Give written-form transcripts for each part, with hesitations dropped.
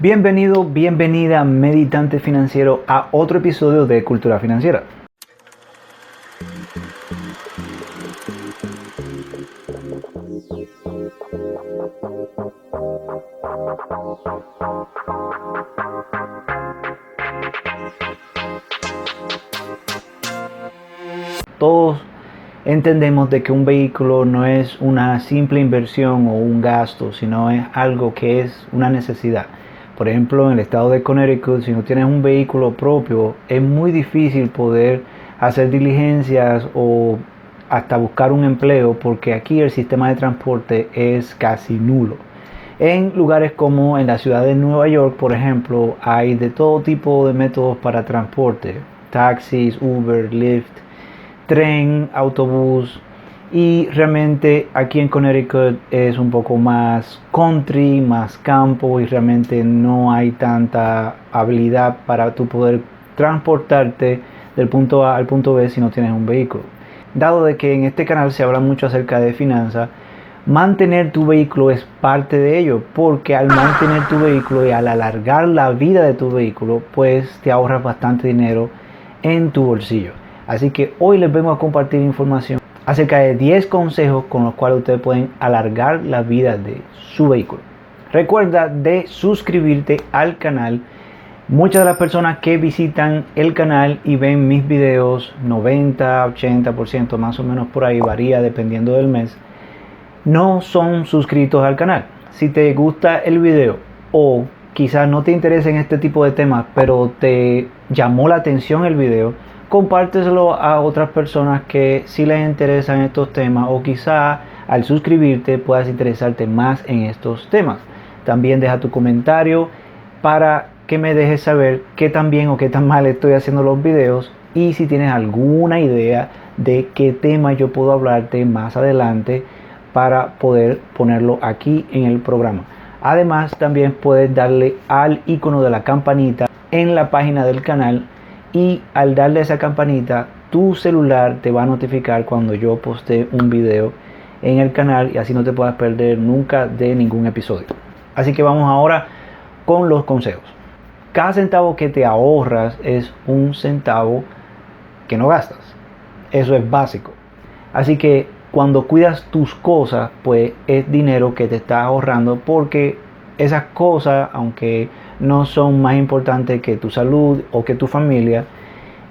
Bienvenido, bienvenida, meditante financiero, a otro episodio de Cultura Financiera. Todos entendemos de que un vehículo no es una simple inversión o un gasto, sino es algo que es una necesidad. Por ejemplo, en el estado de Connecticut, si no tienes un vehículo propio, es muy difícil poder hacer diligencias o hasta buscar un empleo, porque aquí el sistema de transporte es casi nulo. En lugares como en la ciudad de Nueva York, por ejemplo, hay de todo tipo de métodos para transporte: taxis, Uber, Lyft, tren, autobús. Y realmente aquí en Connecticut es un poco más country, más campo, y realmente no hay tanta habilidad para tú poder transportarte del punto A al punto B si no tienes un vehículo. Dado de que en este canal se habla mucho acerca de finanzas, mantener tu vehículo es parte de ello, porque al mantener tu vehículo y al alargar la vida de tu vehículo, pues te ahorras bastante dinero en tu bolsillo. Así que hoy les vengo a compartir información acerca de 10 consejos con los cuales ustedes pueden alargar la vida de su vehículo. Recuerda de suscribirte al canal. Muchas de las personas que visitan el canal y ven mis videos, 90-80% más o menos por ahí, varía dependiendo del mes, no son suscritos al canal. Si te gusta el video o quizás no te interesa en este tipo de temas, pero te llamó la atención el video, compárteselo a otras personas que sí les interesan estos temas, o quizá al suscribirte puedas interesarte más en estos temas. También deja tu comentario para que me dejes saber qué tan bien o qué tan mal estoy haciendo los videos, y si tienes alguna idea de qué tema yo puedo hablarte más adelante para poder ponerlo aquí en el programa. Además, también puedes darle al icono de la campanita en la página del canal, y al darle a esa campanita, tu celular te va a notificar cuando yo poste un video en el canal, y así no te puedas perder nunca de ningún episodio. Así que vamos ahora con los consejos. Cada centavo que te ahorras es un centavo que no gastas. Eso es básico. Así que cuando cuidas tus cosas, pues es dinero que te estás ahorrando, porque esas cosas, aunque no son más importantes que tu salud o que tu familia,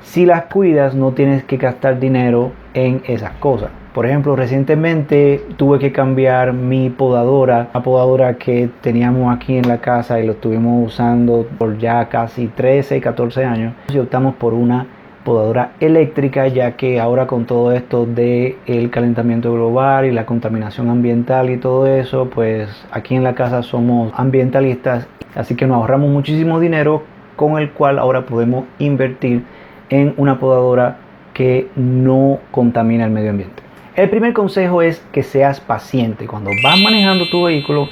si las cuidas no tienes que gastar dinero en esas cosas. Por ejemplo, recientemente tuve que cambiar mi podadora, una podadora que teníamos aquí en la casa y lo estuvimos usando por ya casi 13-14 años, y optamos por una podadora eléctrica, ya que ahora con todo esto de el calentamiento global y la contaminación ambiental y todo eso, pues aquí en la casa somos ambientalistas, así que nos ahorramos muchísimo dinero, con el cual ahora podemos invertir en una podadora que no contamina el medio ambiente. El primer consejo es que seas paciente. Cuando vas manejando tu vehículo,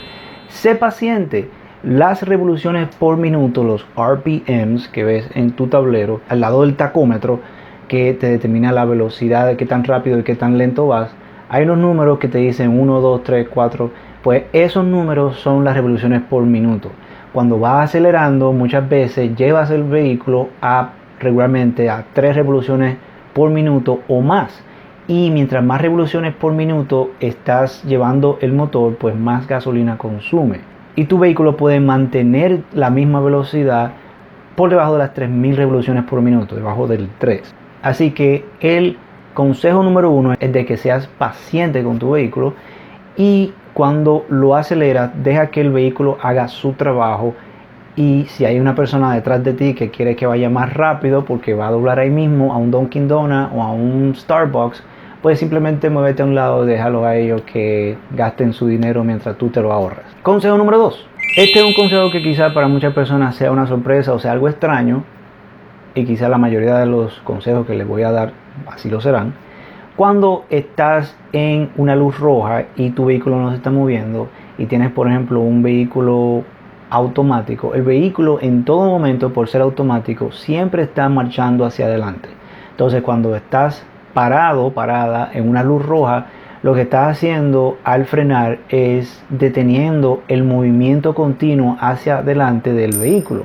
sé paciente. Las revoluciones por minuto, los RPMs que ves en tu tablero al lado del tacómetro, que te determina la velocidad de qué tan rápido y qué tan lento vas, hay unos números que te dicen 1, 2, 3, 4. Pues esos números son las revoluciones por minuto. Cuando vas acelerando, muchas veces llevas el vehículo regularmente a 3 revoluciones por minuto o más. Y mientras más revoluciones por minuto estás llevando el motor, pues más gasolina consume. Y tu vehículo puede mantener la misma velocidad por debajo de las 3000 revoluciones por minuto, debajo del 3. Así que el consejo número 1 es de que seas paciente con tu vehículo, y cuando lo aceleras, deja que el vehículo haga su trabajo. Y si hay una persona detrás de ti que quiere que vaya más rápido porque va a doblar ahí mismo a un Dunkin' Donuts o a un Starbucks, pues simplemente muévete a un lado y déjalo a ellos que gasten su dinero mientras tú te lo ahorras. Consejo número 2. Este es un consejo que quizá para muchas personas sea una sorpresa o sea algo extraño, y quizá la mayoría de los consejos que les voy a dar así lo serán. Cuando estás en una luz roja y tu vehículo no se está moviendo, y tienes por ejemplo un vehículo automático, el vehículo en todo momento, por ser automático, siempre está marchando hacia adelante. Entonces cuando estás parada en una luz roja, lo que estás haciendo al frenar es deteniendo el movimiento continuo hacia adelante del vehículo.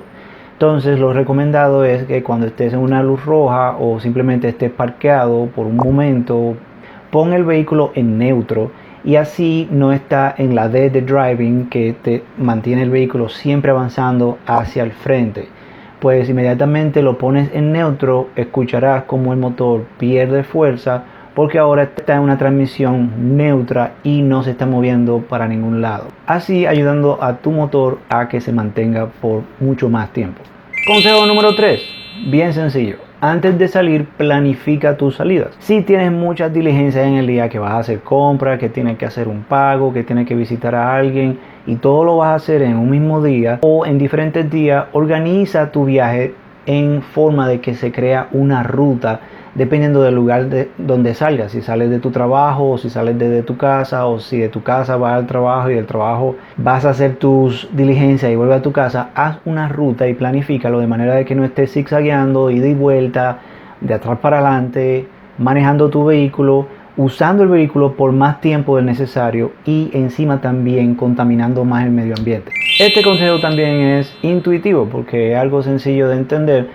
Entonces lo recomendado es que cuando estés en una luz roja o simplemente estés parqueado por un momento, pon el vehículo en neutro y así no está en la D de driving, que te mantiene el vehículo siempre avanzando hacia el frente. Pues inmediatamente lo pones en neutro, escucharás como el motor pierde fuerza porque ahora está en una transmisión neutra y no se está moviendo para ningún lado, así ayudando a tu motor a que se mantenga por mucho más tiempo. Consejo número 3, bien sencillo. Antes de salir, planifica tus salidas. Si tienes muchas diligencias en el día, que vas a hacer compras, que tienes que hacer un pago, que tienes que visitar a alguien y todo lo vas a hacer en un mismo día o en diferentes días, organiza tu viaje en forma de que se crea una ruta dependiendo del lugar donde salgas. Si sales de tu trabajo o si sales desde tu casa, o si de tu casa vas al trabajo y del trabajo vas a hacer tus diligencias y vuelves a tu casa, haz una ruta y planifícalo de manera de que no estés zigzagueando, ida y vuelta, de atrás para adelante, manejando tu vehículo, usando el vehículo por más tiempo del necesario y encima también contaminando más el medio ambiente. Este consejo también es intuitivo porque es algo sencillo de entender,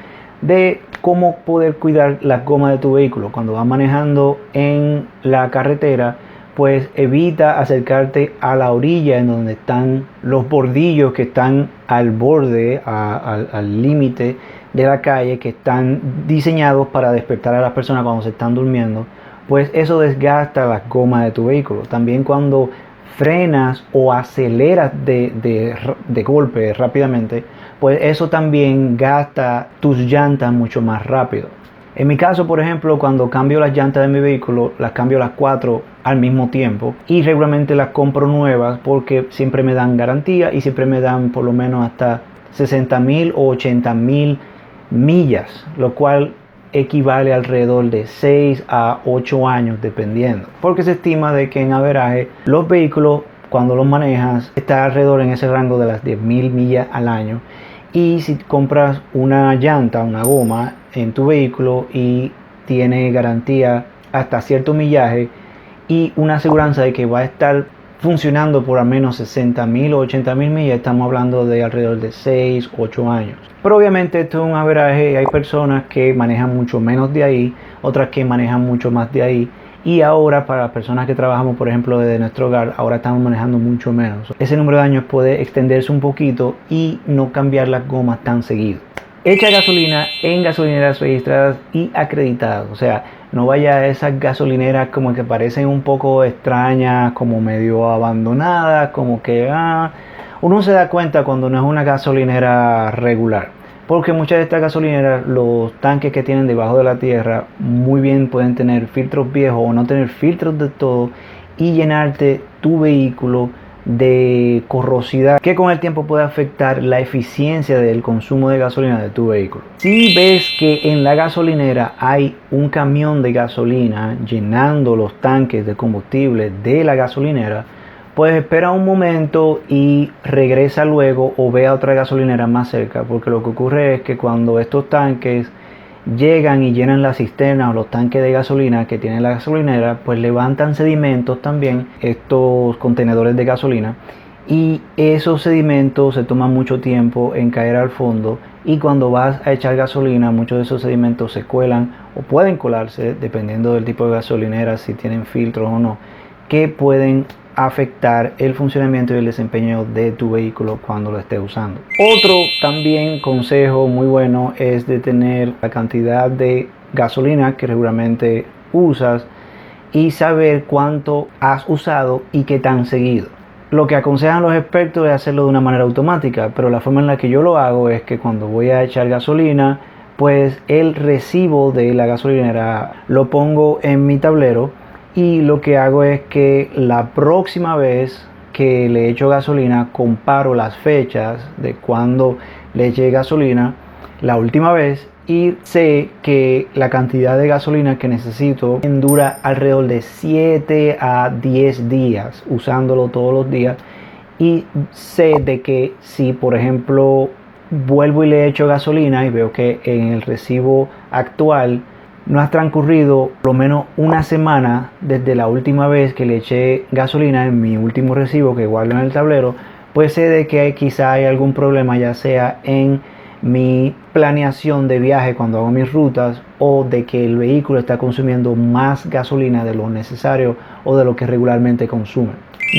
de cómo poder cuidar las gomas de tu vehículo. Cuando vas manejando en la carretera, pues evita acercarte a la orilla en donde están los bordillos que están al borde, al límite de la calle, que están diseñados para despertar a las personas cuando se están durmiendo. Pues eso desgasta las gomas de tu vehículo. También cuando frenas o aceleras de golpe rápidamente, pues eso también gasta tus llantas mucho más rápido. En mi caso, por ejemplo, cuando cambio las llantas de mi vehículo, las cambio las 4 al mismo tiempo y regularmente las compro nuevas porque siempre me dan garantía y siempre me dan por lo menos hasta 60,000 o 80,000 millas, lo cual equivale alrededor de 6 a 8 años dependiendo, porque se estima de que en averaje los vehículos cuando los manejas está alrededor en ese rango de las 10,000 millas al año. Y si compras una llanta, una goma en tu vehículo y tiene garantía hasta cierto millaje y una aseguranza de que va a estar funcionando por al menos 60,000 o 80,000 millas, estamos hablando de alrededor de 6, 8 años. Pero obviamente esto es un averaje y hay personas que manejan mucho menos de ahí, otras que manejan mucho más de ahí. Y ahora para las personas que trabajamos, por ejemplo, desde nuestro hogar, ahora estamos manejando mucho menos. Ese número de años puede extenderse un poquito y no cambiar las gomas tan seguido. Echa gasolina en gasolineras registradas y acreditadas. O sea, no vaya a esas gasolineras como que parecen un poco extrañas, como medio abandonadas, como que uno se da cuenta cuando no es una gasolinera regular. Porque muchas de estas gasolineras, los tanques que tienen debajo de la tierra, muy bien pueden tener filtros viejos o no tener filtros de todo y llenarte tu vehículo de corrosidad que con el tiempo puede afectar la eficiencia del consumo de gasolina de tu vehículo. Si ves que en la gasolinera hay un camión de gasolina llenando los tanques de combustible de la gasolinera, pues espera un momento y regresa luego o ve a otra gasolinera más cerca, porque lo que ocurre es que cuando estos tanques llegan y llenan la cisterna o los tanques de gasolina que tiene la gasolinera, pues levantan sedimentos también, estos contenedores de gasolina, y esos sedimentos se toman mucho tiempo en caer al fondo y cuando vas a echar gasolina muchos de esos sedimentos se cuelan o pueden colarse dependiendo del tipo de gasolinera, si tienen filtros o no, que pueden afectar el funcionamiento y el desempeño de tu vehículo cuando lo estés usando. Otro también consejo muy bueno es de tener la cantidad de gasolina que regularmente usas y saber cuánto has usado y qué tan seguido. Lo que aconsejan los expertos es hacerlo de una manera automática, pero la forma en la que yo lo hago es que cuando voy a echar gasolina, pues el recibo de la gasolinera lo pongo en mi tablero. Y lo que hago es que la próxima vez que le echo gasolina, comparo las fechas de cuando le eché gasolina la última vez y sé que la cantidad de gasolina que necesito dura alrededor de 7 a 10 días usándolo todos los días. Y sé de que si, por ejemplo, vuelvo y le echo gasolina y veo que en el recibo actual no ha transcurrido por lo menos una semana desde la última vez que le eché gasolina en mi último recibo que guardo en el tablero, pues sé de que quizá hay algún problema, ya sea en mi planeación de viaje cuando hago mis rutas, o de que el vehículo está consumiendo más gasolina de lo necesario o de lo que regularmente consume.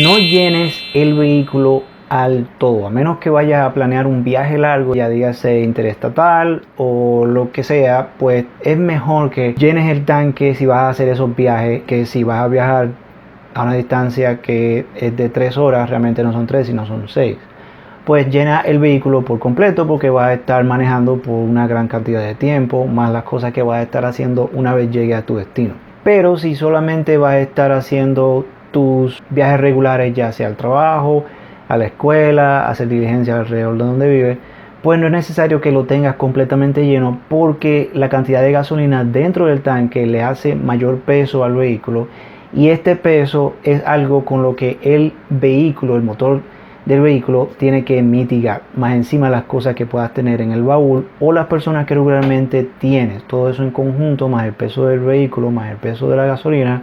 No llenes el vehículo al todo, a menos que vayas a planear un viaje largo, ya dígase interestatal o lo que sea, pues es mejor que llenes el tanque si vas a hacer esos viajes, que si vas a viajar a una distancia que es de 3 horas, realmente no son 3 sino son 6. Pues llena el vehículo por completo, porque vas a estar manejando por una gran cantidad de tiempo, más las cosas que vas a estar haciendo una vez llegue a tu destino. Pero si solamente vas a estar haciendo tus viajes regulares, ya sea al trabajo, a la escuela, hacer diligencias alrededor de donde vives, pues no es necesario que lo tengas completamente lleno, porque la cantidad de gasolina dentro del tanque le hace mayor peso al vehículo, y este peso es algo con lo que el vehículo, el motor del vehículo, tiene que mitigar, más encima las cosas que puedas tener en el baúl o las personas que regularmente tienes. Todo eso en conjunto, más el peso del vehículo, más el peso de la gasolina,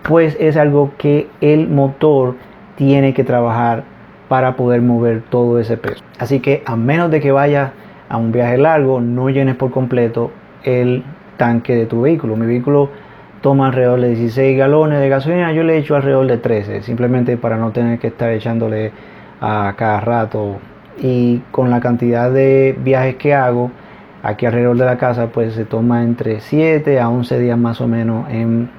pues es algo que el motor tiene que trabajar para poder mover todo ese peso. Así que a menos de que vayas a un viaje largo, no llenes por completo el tanque de tu vehículo. Mi vehículo toma alrededor de 16 galones de gasolina, yo le echo alrededor de 13, simplemente para no tener que estar echándole a cada rato. Y con la cantidad de viajes que hago aquí alrededor de la casa, pues se toma entre 7 a 11 días más o menos en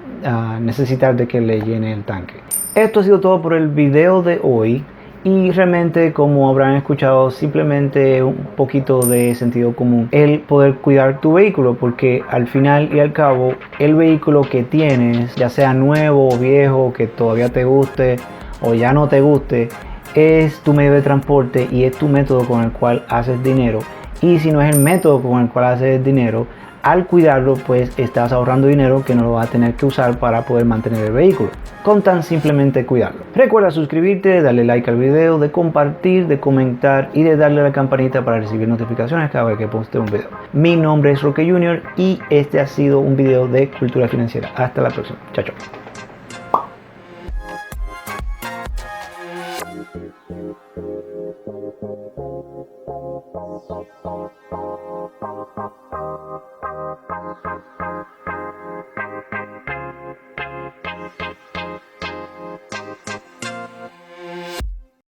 necesitar de que le llene el tanque. Esto ha sido todo por el video de hoy, y realmente, como habrán escuchado, simplemente un poquito de sentido común el poder cuidar tu vehículo, porque al final y al cabo el vehículo que tienes, ya sea nuevo o viejo, que todavía te guste o ya no te guste, es tu medio de transporte y es tu método con el cual haces dinero. Y si no es el método con el cual haces dinero, al cuidarlo pues estás ahorrando dinero que no lo vas a tener que usar para poder mantener el vehículo, con tan simplemente cuidarlo. Recuerda suscribirte, de darle like al video, de compartir, de comentar y de darle a la campanita para recibir notificaciones cada vez que poste un video. Mi nombre es Roque Jr. y este ha sido un video de cultura financiera. Hasta la próxima. Chao, chao.